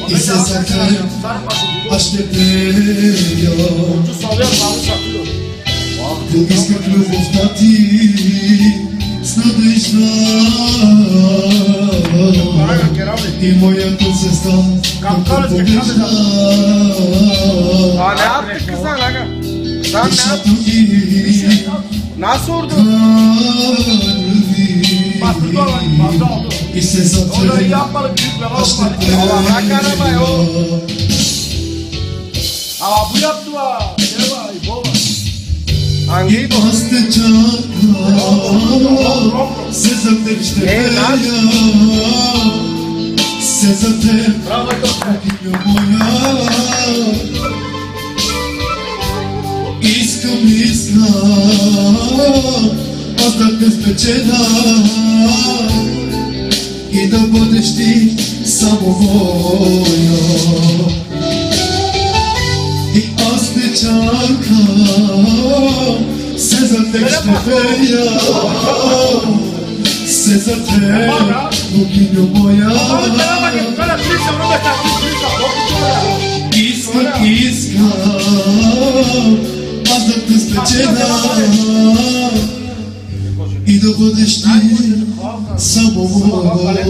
И се закрем, așteptăm Când iscă любовта ти с надежда И моето сестра като побежда Душата ми И се закрем, așteptăm bu yaptı va. И още чака се за теб ще пея се за теб богиня моя искам аз да те спечеля и да бъдеш ти само моя И аз те чакам, се за теб ще пея, се за теб, богиня моя. Искам, аз да те спечеля и да бъдеш ти само моя.